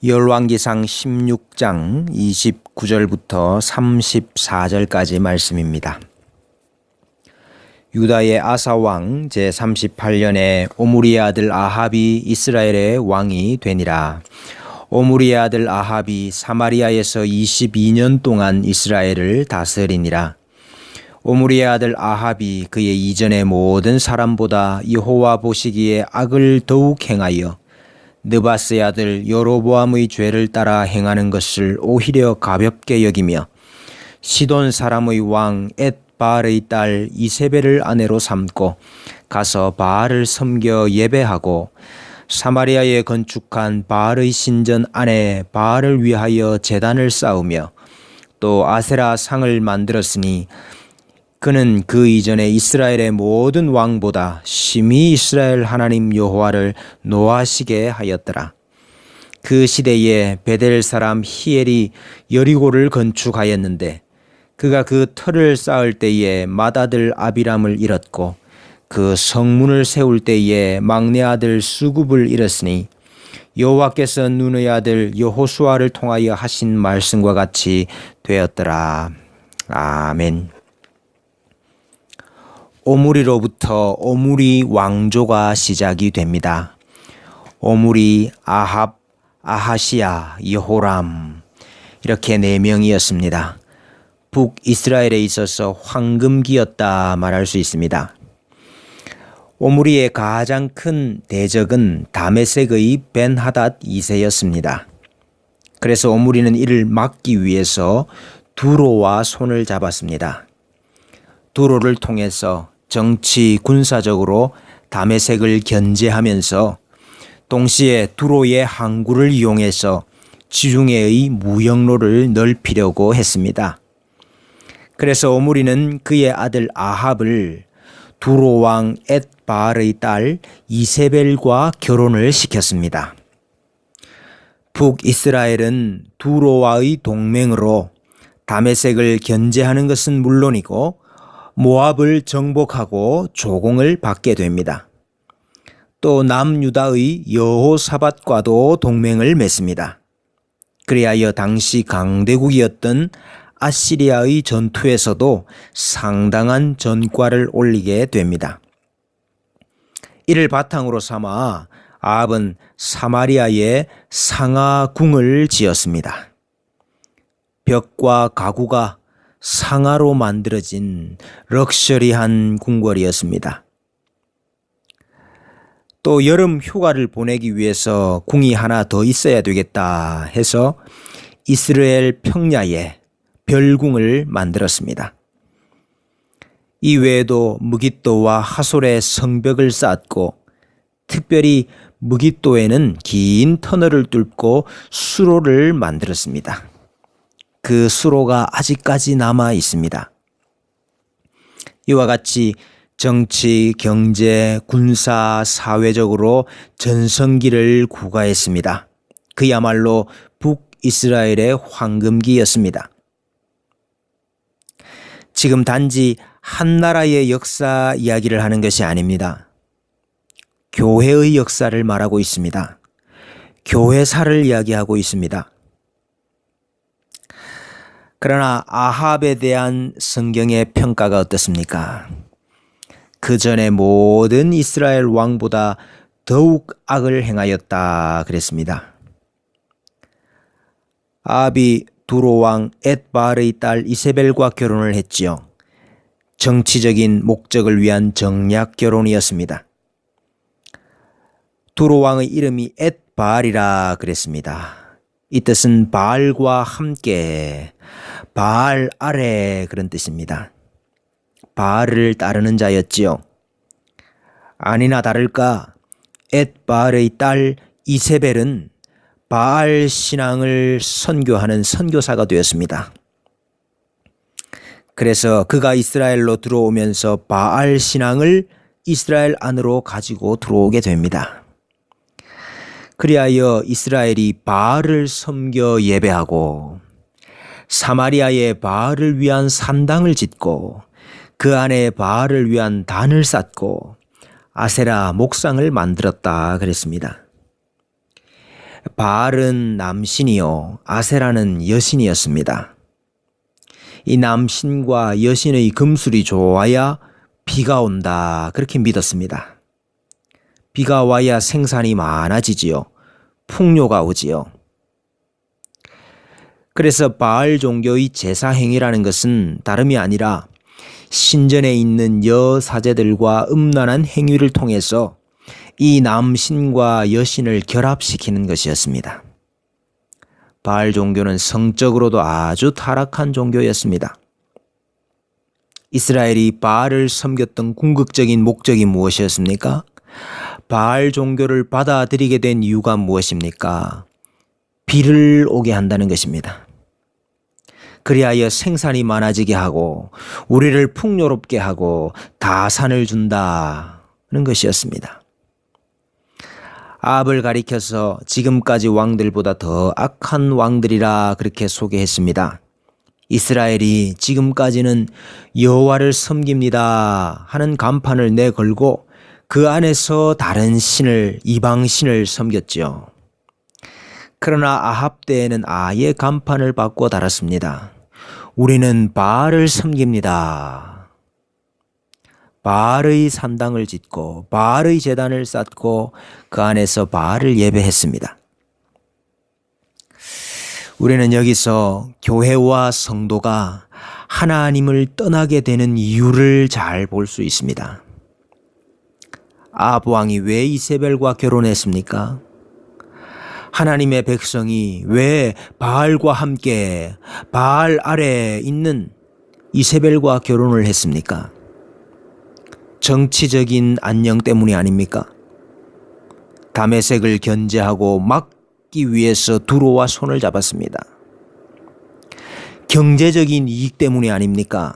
열왕기상 16장 29절부터 34절까지 말씀입니다. 유다의 아사왕 제38년에 오므리의 아들 아합이 이스라엘의 왕이 되니라. 오므리의 아들 아합이 사마리아에서 22년 동안 이스라엘을 다스리니라. 오므리의 아들 아합이 그의 이전의 모든 사람보다 여호와 보시기에 악을 더욱 행하여 느바스의 아들 여로보암의 죄를 따라 행하는 것을 오히려 가볍게 여기며 시돈 사람의 왕 엣바알의 딸 이세벨을 아내로 삼고 가서 바알을 섬겨 예배하고 사마리아에 건축한 바알의 신전 안에 바알을 위하여 제단을 쌓으며 또 아세라 상을 만들었으니 그는 그 이전에 이스라엘의 모든 왕보다 심히 이스라엘 하나님 여호와를 노하시게 하였더라. 그 시대에 베델 사람 히엘이 여리고를 건축하였는데 그가 그 터를 쌓을 때에 맏아들 아비람을 잃었고 그 성문을 세울 때에 막내 아들 수굽을 잃었으니 여호와께서 눈의 아들 여호수아를 통하여 하신 말씀과 같이 되었더라. 아멘. 오므리로부터 오므리 왕조가 시작이 됩니다. 오므리, 아합, 아하시야, 여호람 이렇게 4명이었습니다. 북이스라엘에 있어서 황금기였다 말할 수 있습니다. 오므리의 가장 큰 대적은 다메섹의 벤하닷 2세였습니다. 그래서 오므리는 이를 막기 위해서 두로와 손을 잡았습니다. 두로를 통해서 정치 군사적으로 다메섹을 견제하면서 동시에 두로의 항구를 이용해서 지중해의 무역로를 넓히려고 했습니다. 그래서 오므리는 그의 아들 아합을 두로 왕 엣바알의 딸 이세벨과 결혼을 시켰습니다. 북이스라엘은 두로와의 동맹으로 다메섹을 견제하는 것은 물론이고 모압을 정복하고 조공을 받게 됩니다. 또 남유다의 여호사밧과도 동맹을 맺습니다. 그리하여 당시 강대국이었던 아시리아의 전투에서도 상당한 전과를 올리게 됩니다. 이를 바탕으로 삼아 아합은 사마리아에 상하궁을 지었습니다. 벽과 가구가 상아로 만들어진 럭셔리한 궁궐이었습니다. 또 여름 휴가를 보내기 위해서 궁이 하나 더 있어야 되겠다 해서 이스라엘 평야에 별궁을 만들었습니다. 이 외에도 무깃도와 하솔의 성벽을 쌓았고 특별히 무깃도에는 긴 터널을 뚫고 수로를 만들었습니다. 그 수로가 아직까지 남아 있습니다. 이와 같이 정치, 경제, 군사, 사회적으로 전성기를 구가했습니다. 그야말로 북이스라엘의 황금기였습니다. 지금 단지 한 나라의 역사 이야기를 하는 것이 아닙니다. 교회의 역사를 말하고 있습니다. 교회사를 이야기하고 있습니다. 그러나 아합에 대한 성경의 평가가 어떻습니까? 그 전에 모든 이스라엘 왕보다 더욱 악을 행하였다 그랬습니다. 아합이 두로 왕 엣바알의 딸 이세벨과 결혼을 했지요. 정치적인 목적을 위한 정략 결혼이었습니다. 두로 왕의 이름이 엣바알이라 그랬습니다. 이 뜻은 바알과 함께, 바알 아래 그런 뜻입니다. 바알을 따르는 자였지요. 아니나 다를까 엣바알의 딸 이세벨은 바알 신앙을 선교하는 선교사가 되었습니다. 그래서 그가 이스라엘로 들어오면서 바알 신앙을 이스라엘 안으로 가지고 들어오게 됩니다. 그리하여 이스라엘이 바알을 섬겨 예배하고 사마리아에 바알을 위한 산당을 짓고 그 안에 바알을 위한 단을 쌓고 아세라 목상을 만들었다 그랬습니다. 바알은 남신이요 아세라는 여신이었습니다. 이 남신과 여신의 금술이 좋아야 비가 온다 그렇게 믿었습니다. 비가 와야 생산이 많아지지요. 풍요가 오지요. 그래서 바알 종교의 제사 행위라는 것은 다름이 아니라 신전에 있는 여사제들과 음란한 행위를 통해서 이 남신과 여신을 결합시키는 것이었습니다. 바알 종교는 성적으로도 아주 타락한 종교였습니다. 이스라엘이 바알을 섬겼던 궁극적인 목적이 무엇이었습니까? 바알 종교를 받아들이게 된 이유가 무엇입니까? 비를 오게 한다는 것입니다. 그리하여 생산이 많아지게 하고 우리를 풍요롭게 하고 다산을 준다는 것이었습니다. 아합을 가리켜서 지금까지 왕들보다 더 악한 왕들이라 그렇게 소개했습니다. 이스라엘이 지금까지는 여호와를 섬깁니다 하는 간판을 내걸고 그 안에서 다른 신을, 이방신을 섬겼죠. 그러나 아합 때에는 아예 간판을 바꿔 달았습니다. 우리는 바알을 섬깁니다. 바알의 산당을 짓고 바알의 제단을 쌓고 그 안에서 바알을 예배했습니다. 우리는 여기서 교회와 성도가 하나님을 떠나게 되는 이유를 잘 볼 수 있습니다. 아합 왕이 왜 이세벨과 결혼했습니까? 하나님의 백성이 왜 바알과 함께 바알 아래에 있는 이세벨과 결혼을 했습니까? 정치적인 안녕 때문이 아닙니까? 다메섹을 견제하고 막기 위해서 두로와 손을 잡았습니다. 경제적인 이익 때문이 아닙니까?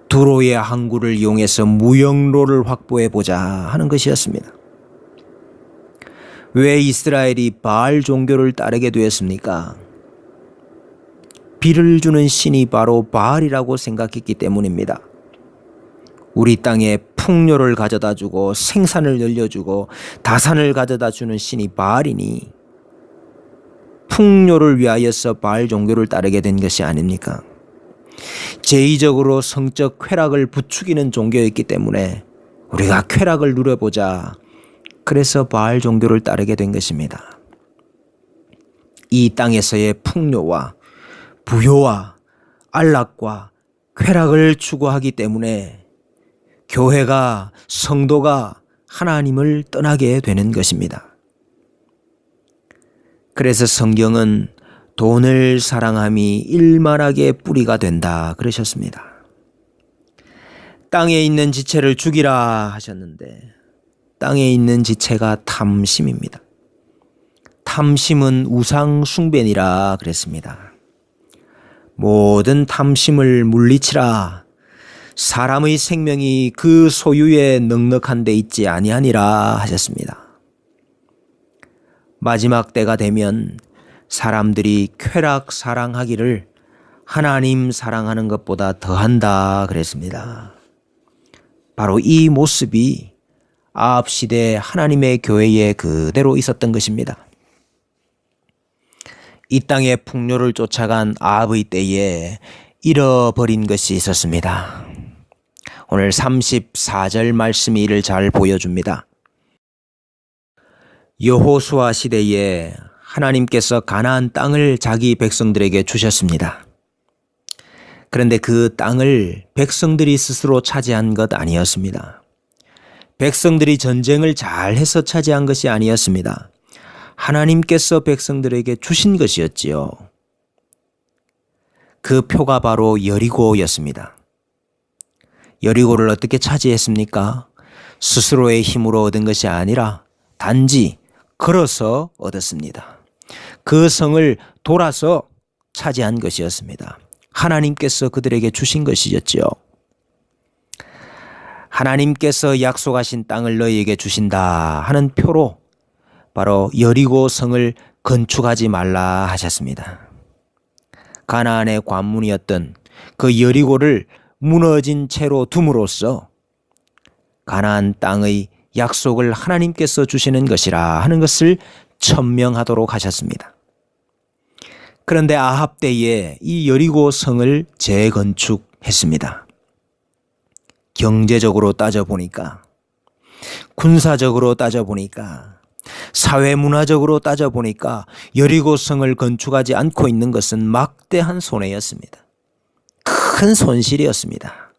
두로의 항구를 이용해서 무역로를 확보해 보자 하는 것이었습니다. 왜 이스라엘이 바알 종교를 따르게 되었습니까? 비를 주는 신이 바로 바알이라고 생각했기 때문입니다. 우리 땅에 풍요를 가져다 주고 생산을 늘려주고 다산을 가져다 주는 신이 바알이니 풍요를 위하여서 바알 종교를 따르게 된 것이 아닙니까? 제의적으로 성적 쾌락을 부추기는 종교였기 때문에 우리가 쾌락을 누려보자. 그래서 바알 종교를 따르게 된 것입니다. 이 땅에서의 풍요와 부요와 안락과 쾌락을 추구하기 때문에 교회가, 성도가 하나님을 떠나게 되는 것입니다. 그래서 성경은 돈을 사랑함이 일만하게 뿌리가 된다 그러셨습니다. 땅에 있는 지체를 죽이라 하셨는데 땅에 있는 지체가 탐심입니다. 탐심은 우상 숭배니라 그랬습니다. 모든 탐심을 물리치라. 사람의 생명이 그 소유에 넉넉한 데 있지 아니하니라 하셨습니다. 마지막 때가 되면 사람들이 쾌락 사랑하기를 하나님 사랑하는 것보다 더한다 그랬습니다. 바로 이 모습이 아합 시대 하나님의 교회에 그대로 있었던 것입니다. 이 땅의 풍요를 쫓아간 아합의 때에 잃어버린 것이 있었습니다. 오늘 34절 말씀이 이를 잘 보여줍니다. 여호수아 시대에 하나님께서 가나안 땅을 자기 백성들에게 주셨습니다. 그런데 그 땅을 백성들이 스스로 차지한 것 아니었습니다. 백성들이 전쟁을 잘해서 차지한 것이 아니었습니다. 하나님께서 백성들에게 주신 것이었지요. 그 표가 바로 여리고였습니다. 여리고를 어떻게 차지했습니까? 스스로의 힘으로 얻은 것이 아니라 단지 걸어서 얻었습니다. 그 성을 돌아서 차지한 것이었습니다. 하나님께서 그들에게 주신 것이었지요. 하나님께서 약속하신 땅을 너희에게 주신다 하는 표로 바로 여리고 성을 건축하지 말라 하셨습니다. 가나안의 관문이었던 그 여리고를 무너진 채로 둠으로써 가나안 땅의 약속을 하나님께서 주시는 것이라 하는 것을 천명하도록 하셨습니다. 그런데 아합 때에 이 여리고 성을 재건축했습니다. 경제적으로 따져보니까, 군사적으로 따져보니까, 사회문화적으로 따져보니까 여리고 성을 건축하지 않고 있는 것은 막대한 손해였습니다. 큰 손실이었습니다.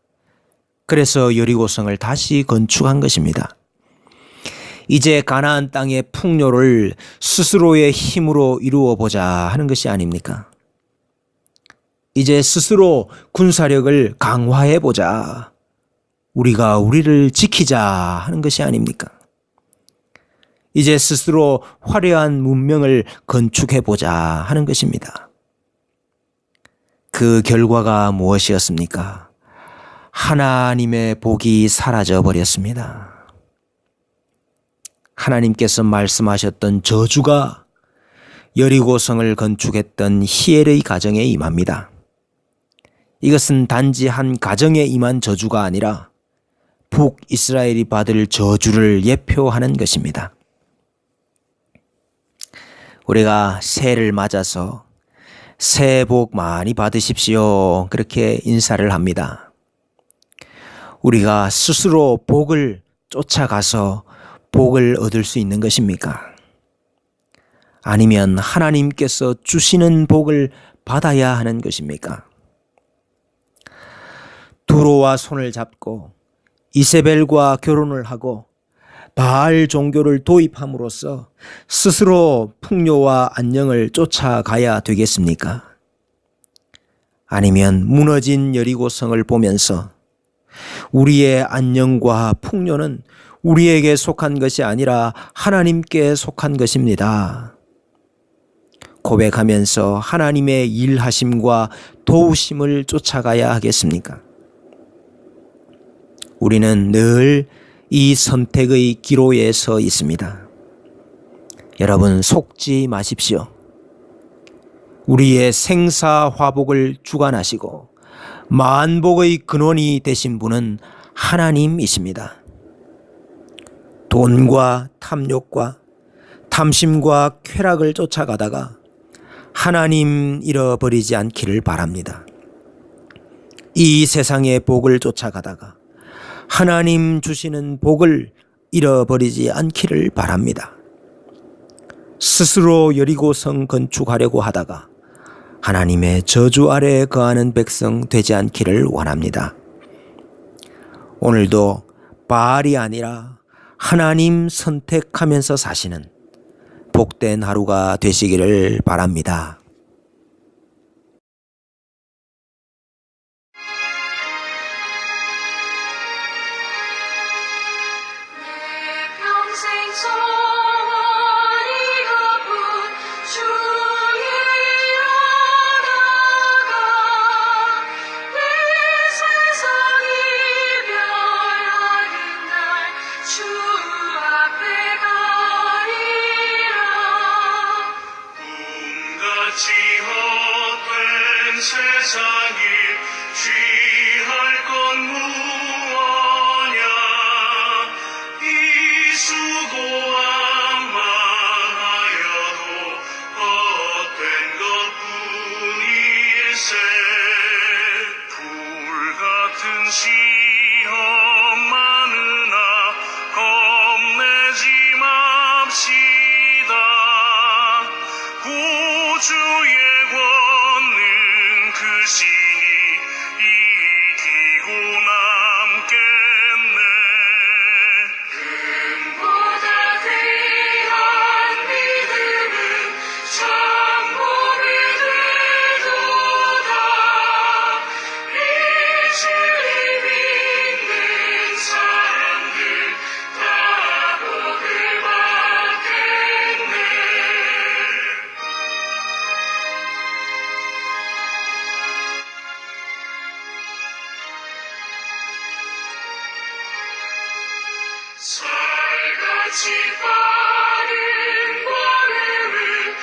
그래서 여리고 성을 다시 건축한 것입니다. 이제 가나안 땅의 풍요를 스스로의 힘으로 이루어 보자 하는 것이 아닙니까? 이제 스스로 군사력을 강화해 보자. 우리가 우리를 지키자 하는 것이 아닙니까? 이제 스스로 화려한 문명을 건축해 보자 하는 것입니다. 그 결과가 무엇이었습니까? 하나님의 복이 사라져 버렸습니다. 하나님께서 말씀하셨던 저주가 여리고성을 건축했던 히엘의 가정에 임합니다. 이것은 단지 한 가정에 임한 저주가 아니라 북이스라엘이 받을 저주를 예표하는 것입니다. 우리가 새해를 맞아서 새해 복 많이 받으십시오. 그렇게 인사를 합니다. 우리가 스스로 복을 쫓아가서 복을 얻을 수 있는 것입니까? 아니면 하나님께서 주시는 복을 받아야 하는 것입니까? 두로와 손을 잡고 이세벨과 결혼을 하고 바알 종교를 도입함으로써 스스로 풍요와 안녕을 쫓아가야 되겠습니까? 아니면 무너진 여리고성을 보면서 우리의 안녕과 풍요는 우리에게 속한 것이 아니라 하나님께 속한 것입니다. 고백하면서 하나님의 일하심과 도우심을 쫓아가야 하겠습니까? 우리는 늘 이 선택의 기로에 서 있습니다. 여러분 속지 마십시오. 우리의 생사화복을 주관하시고 만복의 근원이 되신 분은 하나님이십니다. 돈과 탐욕과 탐심과 쾌락을 쫓아가다가 하나님 잃어버리지 않기를 바랍니다. 이 세상의 복을 쫓아가다가 하나님 주시는 복을 잃어버리지 않기를 바랍니다. 스스로 여리고성 건축하려고 하다가 하나님의 저주 아래에 거하는 백성 되지 않기를 원합니다. 오늘도 바알이 아니라 하나님 선택하면서 사시는 복된 하루가 되시기를 바랍니다. 세상이 취할 건 무엇냐 이 수고한 만하여도 헛된 것뿐일세 불같은 시험 많으나 겁내지 맙시다 구주의 그 신이 이기고 남겠네 금보다 귀한 믿음은 참복이 되도다 이 주를 믿는 사람들 다 복을 받겠네 살같이 빠른 걸음을